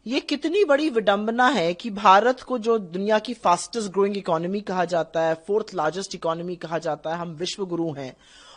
ये कितनी बड़ी विडंबना है कि भारत को, जो दुनिया की फास्टेस्ट ग्रोइंग इकोनॉमी कहा जाता है, फोर्थ लार्जेस्ट इकोनॉमी कहा जाता है, हम विश्व गुरु हैं,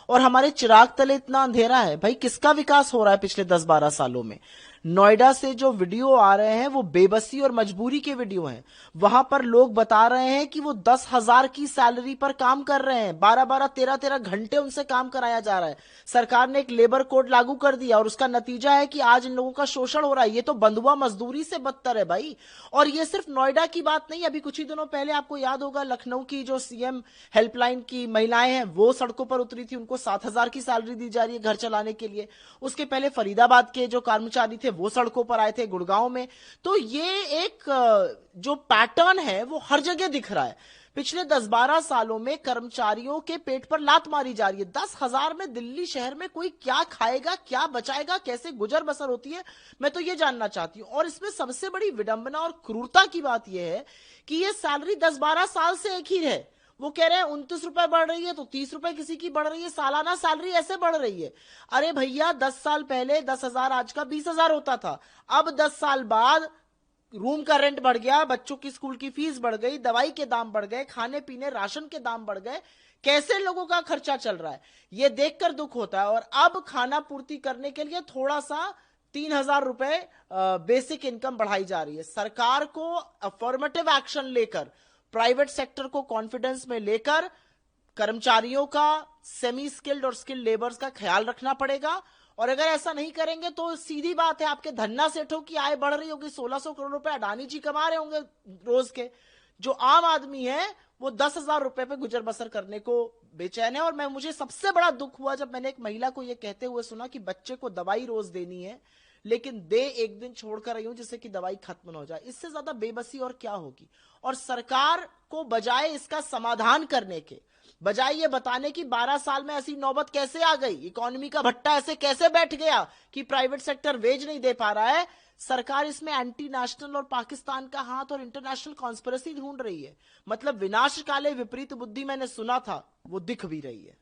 और हमारे चिराग तले इतना अंधेरा है। भाई, किसका विकास हो रहा है पिछले 10-12 सालों में? नोएडा से जो वीडियो आ रहे हैं वो बेबसी और मजबूरी के वीडियो हैं। वहां पर लोग बता रहे हैं कि वो 10,000 की सैलरी पर काम कर रहे हैं, 12-12, 13-13 घंटे उनसे काम कराया जा रहा है। सरकार ने एक लेबर कोड लागू कर दिया और उसका नतीजा है कि आज इन लोगों का शोषण हो रहा है। ये तो बंधुआ मजदूरी से बदतर है भाई। और ये सिर्फ नोएडा की बात नहीं। अभी कुछ ही दिनों पहले आपको याद होगा, लखनऊ की जो सीएम हेल्पलाइन की महिलाएं हैं वो सड़कों पर उतरी थी, उनको 7,000 की सैलरी दी जा रही है घर चलाने के लिए। उसके पहले फरीदाबाद के जो कर्मचारी थे वो सड़कों पर आए थे, गुड़गांव में। तो ये एक जो पैटर्न है वो हर जगह दिख रहा है। पिछले 10-12 सालों में कर्मचारियों के पेट पर लात मारी जा रही है। 10,000 में दिल्ली शहर में कोई क्या खाएगा, क्या बचाएगा, कैसे गुजर बसर होती है, मैं तो ये जानना चाहती हूं। और इसमें सबसे बड़ी विडंबना और क्रूरता की बात यह है कि ये सैलरी 10-12 साल से एक ही है। वो कह रहे हैं 29 रुपए बढ़ रही है तो 30 रुपए किसी की बढ़ रही है, सालाना सैलरी ऐसे बढ़ रही है। अरे भैया, 10 साल पहले 10,000 आज का 20,000 होता था। अब 10 साल बाद रूम का रेंट बढ़ गया, बच्चों की स्कूल की फीस बढ़ गई, दवाई के दाम बढ़ गए, खाने पीने राशन के दाम बढ़ गए। कैसे लोगों का खर्चा चल रहा है ये देखकर दुख होता है। और अब खाना पूर्ति करने के लिए थोड़ा सा 3,000 रुपए बेसिक इनकम बढ़ाई जा रही है। सरकार को अफर्मेटिव एक्शन लेकर, प्राइवेट सेक्टर को कॉन्फिडेंस में लेकर, कर्मचारियों का, सेमी स्किल्ड और स्किल्ड लेबर्स का ख्याल रखना पड़ेगा। और अगर ऐसा नहीं करेंगे तो सीधी बात है, आपके धन्ना सेठों की आय बढ़ रही होगी, 1,600 करोड़ रुपए अडानी जी कमा रहे होंगे रोज के। जो आम आदमी है वो 10,000 रुपए पे गुजर बसर करने को बेचैन है। और मुझे सबसे बड़ा दुख हुआ जब मैंने एक महिला को यह कहते हुए सुना कि बच्चे को दवाई रोज देनी है, लेकिन दे एक दिन छोड़कर रही हूं जिससे कि दवाई खत्म न हो जाए। इससे ज्यादा बेबसी और क्या होगी? और सरकार को बजाय इसका समाधान करने के, बजाय ये बताने की 12 साल में ऐसी नौबत कैसे आ गई, इकोनॉमी का भट्टा ऐसे कैसे बैठ गया कि प्राइवेट सेक्टर वेज नहीं दे पा रहा है, सरकार इसमें एंटी नेशनल और पाकिस्तान का हाथ और इंटरनेशनल कॉन्स्पिरेसी ढूंढ रही है। मतलब विनाश काले विपरीत बुद्धि मैंने सुना था, वो दिख भी रही है।